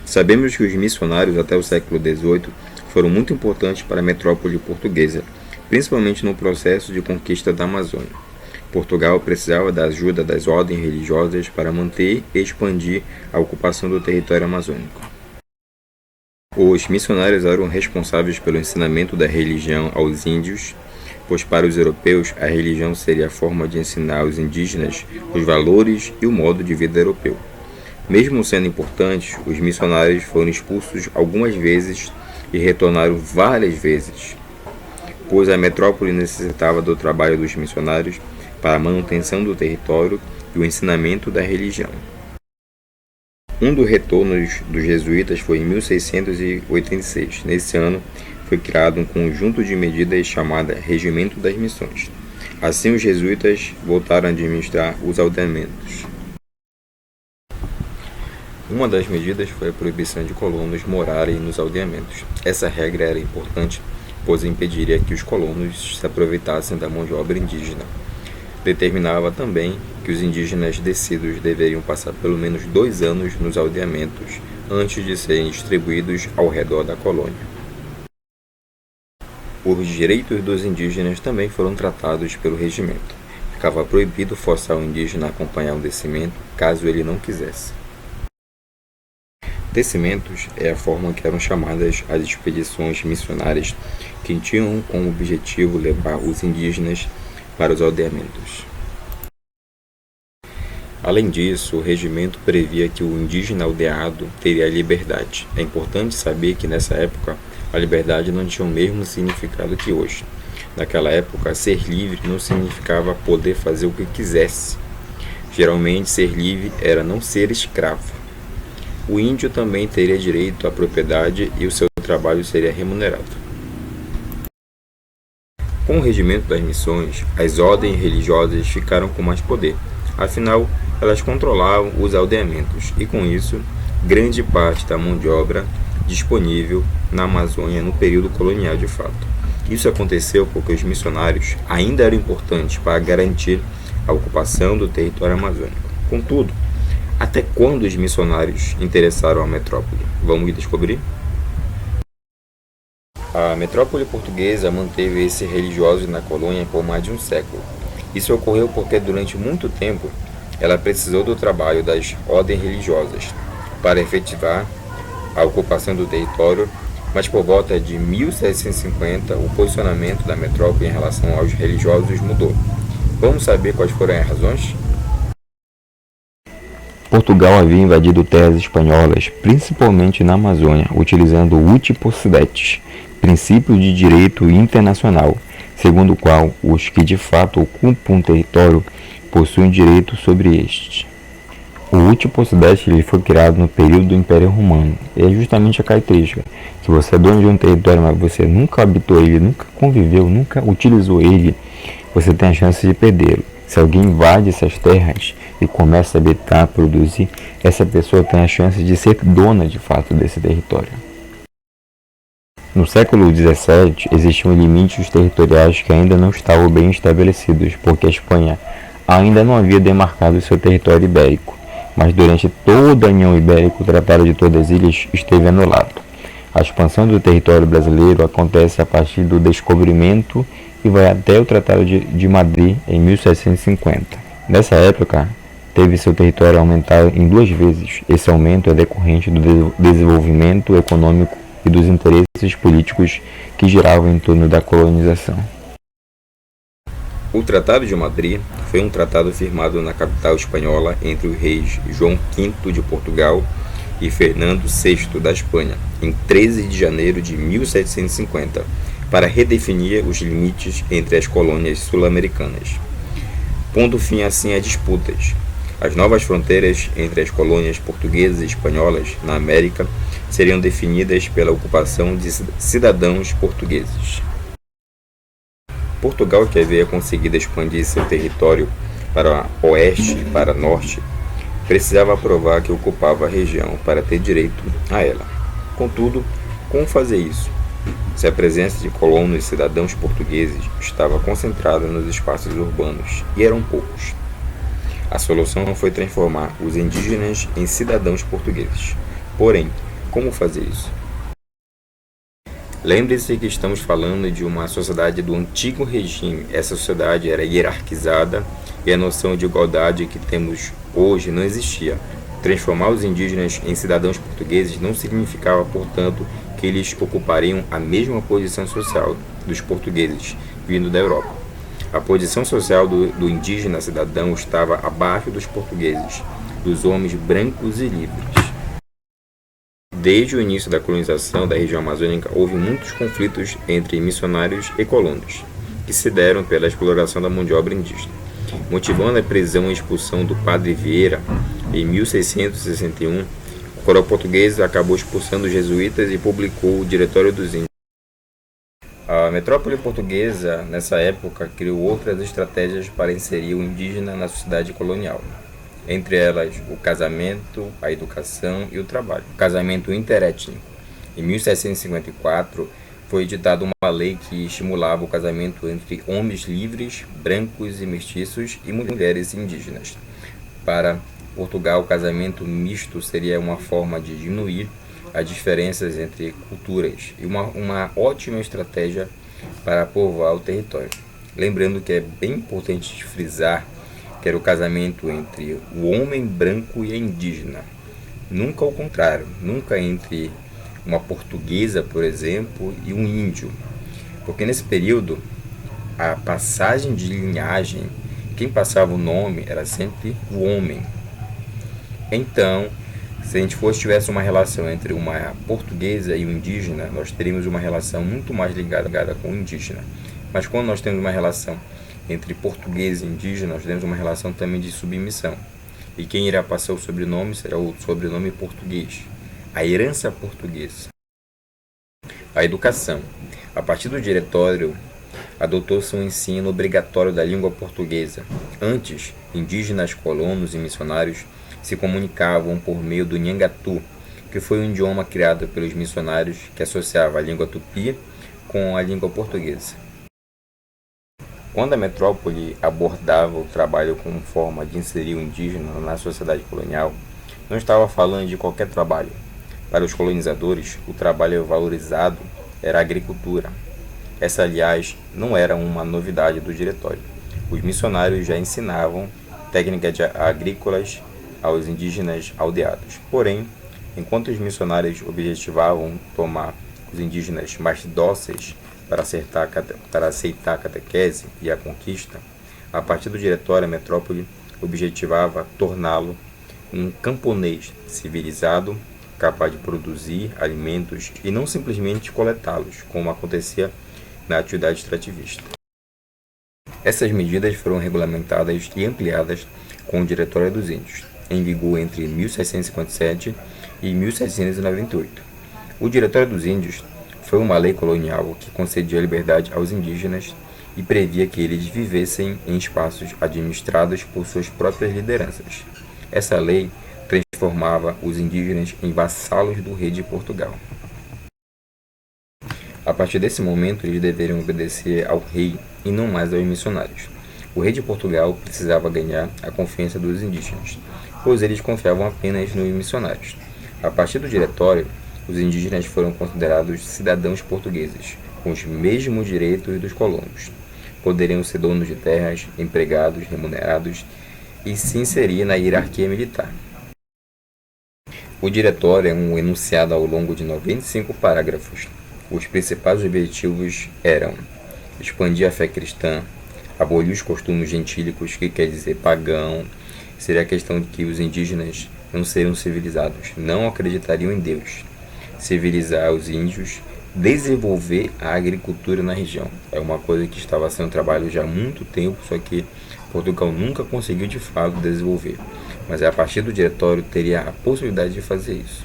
Sabemos que os missionários até o século XVIII foram muito importantes para a metrópole portuguesa, principalmente no processo de conquista da Amazônia. Portugal precisava da ajuda das ordens religiosas para manter e expandir a ocupação do território amazônico. Os missionários eram responsáveis pelo ensinamento da religião aos índios, pois para os europeus a religião seria a forma de ensinar aos indígenas os valores e o modo de vida europeu. Mesmo sendo importantes, os missionários foram expulsos algumas vezes e retornaram várias vezes, pois a metrópole necessitava do trabalho dos missionários para a manutenção do território e o ensinamento da religião. Um dos retornos dos jesuítas foi em 1686. Nesse ano, foi criado um conjunto de medidas chamada Regimento das Missões. Assim, os jesuítas voltaram a administrar os aldeamentos. Uma das medidas foi a proibição de colonos morarem nos aldeamentos. Essa regra era importante, pois impediria que os colonos se aproveitassem da mão de obra indígena. Determinava também que os indígenas descidos deveriam passar pelo menos 2 anos nos aldeamentos antes de serem distribuídos ao redor da colônia. Os direitos dos indígenas também foram tratados pelo regimento. Ficava proibido forçar o indígena a acompanhar o descimento, caso ele não quisesse. Descimentos é a forma que eram chamadas as expedições missionárias, que tinham como objetivo levar os indígenas para os aldeamentos. Além disso, o regimento previa que o indígena aldeado teria liberdade. É importante saber que nessa época a liberdade não tinha o mesmo significado que hoje. Naquela época, ser livre não significava poder fazer o que quisesse. Geralmente, ser livre era não ser escravo. O índio também teria direito à propriedade e o seu trabalho seria remunerado. Com o regimento das missões, as ordens religiosas ficaram com mais poder. Afinal, elas controlavam os aldeamentos e, com isso, grande parte da mão de obra disponível na Amazônia no período colonial de fato. Isso aconteceu porque os missionários ainda eram importantes para garantir a ocupação do território amazônico. Contudo, até quando os missionários interessaram a metrópole? Vamos descobrir? A metrópole portuguesa manteve esses religiosos na colônia por mais de um século. Isso ocorreu porque durante muito tempo ela precisou do trabalho das ordens religiosas para efetivar a ocupação do território, mas por volta de 1750 o posicionamento da metrópole em relação aos religiosos mudou. Vamos saber quais foram as razões? Portugal havia invadido terras espanholas, principalmente na Amazônia, utilizando o uti possidetis, princípio de direito internacional, segundo o qual os que de fato ocupam um território possuem direito sobre este. O uti possidetis foi criado no período do Império Romano, e é justamente a característica. Se você é dono de um território, mas você nunca habitou ele, nunca conviveu, nunca utilizou ele, você tem a chance de perdê-lo. Se alguém invade essas terras e começa a habitar, produzir, essa pessoa tem a chance de ser dona de fato desse território. No século XVII, existiam limites territoriais que ainda não estavam bem estabelecidos, porque a Espanha ainda não havia demarcado seu território ibérico, mas durante toda a União Ibérica o Tratado de Tordes as Ilhas esteve anulado. A expansão do território brasileiro acontece a partir do descobrimento e vai até o Tratado de Madrid em 1750. Nessa época, teve seu território aumentado em 2 vezes. Esse aumento é decorrente do desenvolvimento econômico e dos interesses políticos que giravam em torno da colonização. O Tratado de Madrid foi um tratado firmado na capital espanhola entre os reis João V de Portugal e Fernando VI da Espanha, em 13 de janeiro de 1750, para redefinir os limites entre as colônias sul-americanas. Pondo fim assim a disputas. As novas fronteiras entre as colônias portuguesas e espanholas na América seriam definidas pela ocupação de cidadãos portugueses. Portugal, que havia conseguido expandir seu território para oeste e para norte, precisava provar que ocupava a região para ter direito a ela. Contudo, como fazer isso? Se a presença de colonos e cidadãos portugueses estava concentrada nos espaços urbanos, e eram poucos. A solução foi transformar os indígenas em cidadãos portugueses. Porém, Como fazer isso? Lembre-se que estamos falando de uma sociedade do antigo regime. Essa sociedade era hierarquizada e a noção de igualdade que temos hoje não existia. Transformar os indígenas em cidadãos portugueses não significava, portanto, que eles ocupariam a mesma posição social dos portugueses vindo da Europa. A posição social do indígena cidadão estava abaixo dos portugueses, dos homens brancos e livres. Desde o início da colonização da região amazônica, houve muitos conflitos entre missionários e colonos, que se deram pela exploração da mão de obra indígena, motivando a prisão e expulsão do Padre Vieira. Em 1661, o coroa português acabou expulsando os jesuítas e publicou o Diretório dos Índios. A metrópole portuguesa, nessa época, criou outras estratégias para inserir o indígena na sociedade colonial. Entre elas, o casamento, a educação e o trabalho. O casamento interétnico. Em 1754, foi editada uma lei que estimulava o casamento entre homens livres, brancos e mestiços e mulheres indígenas. Para Portugal, o casamento misto seria uma forma de diminuir as diferenças entre culturas e uma ótima estratégia para povoar o território. Lembrando que é bem importante frisar que era o casamento entre o homem branco e a indígena. Nunca ao contrário, nunca entre uma portuguesa, por exemplo, e um índio. Porque nesse período, a passagem de linhagem, quem passava o nome era sempre o homem. Então, se a gente tivesse uma relação entre uma portuguesa e um indígena, nós teríamos uma relação muito mais ligada com o indígena. Mas quando nós temos uma relação entre português e indígena, nós temos uma relação também de submissão. E quem irá passar o sobrenome será o sobrenome português, a herança portuguesa. A educação. A partir do Diretório, adotou-se um ensino obrigatório da língua portuguesa. Antes, indígenas, colonos e missionários se comunicavam por meio do Nhangatu, que foi um idioma criado pelos missionários que associava a língua tupi com a língua portuguesa. Quando a metrópole abordava o trabalho como forma de inserir o indígena na sociedade colonial, não estava falando de qualquer trabalho. Para os colonizadores, o trabalho valorizado era a agricultura. Essa, aliás, não era uma novidade do Diretório. Os missionários já ensinavam técnicas agrícolas aos indígenas aldeados. Porém, enquanto os missionários objetivavam tomar os indígenas mais dóceis para aceitar a catequese e a conquista, a partir do Diretório, a metrópole objetivava torná-lo um camponês civilizado, capaz de produzir alimentos e não simplesmente coletá-los, como acontecia na atividade extrativista. Essas medidas foram regulamentadas e ampliadas com o Diretório dos Índios, em vigor entre 1757 e 1798. O Diretório dos Índios foi uma lei colonial que concedia liberdade aos indígenas e previa que eles vivessem em espaços administrados por suas próprias lideranças. Essa lei transformava os indígenas em vassalos do rei de Portugal. A partir desse momento, eles deveriam obedecer ao rei e não mais aos missionários. O rei de Portugal precisava ganhar a confiança dos indígenas, pois eles confiavam apenas nos missionários. A partir do Diretório, os indígenas foram considerados cidadãos portugueses, com os mesmos direitos dos colonos. Poderiam ser donos de terras, empregados, remunerados e se inserir na hierarquia militar. O Diretório é um enunciado ao longo de 95 parágrafos. Os principais objetivos eram expandir a fé cristã, abolir os costumes gentílicos, que quer dizer pagão, seria a questão de que os indígenas não seriam civilizados, não acreditariam em Deus. Civilizar os índios, desenvolver a agricultura na região. É uma coisa que estava sendo trabalhado já há muito tempo, só que Portugal nunca conseguiu de fato desenvolver. Mas a partir do Diretório teria a possibilidade de fazer isso.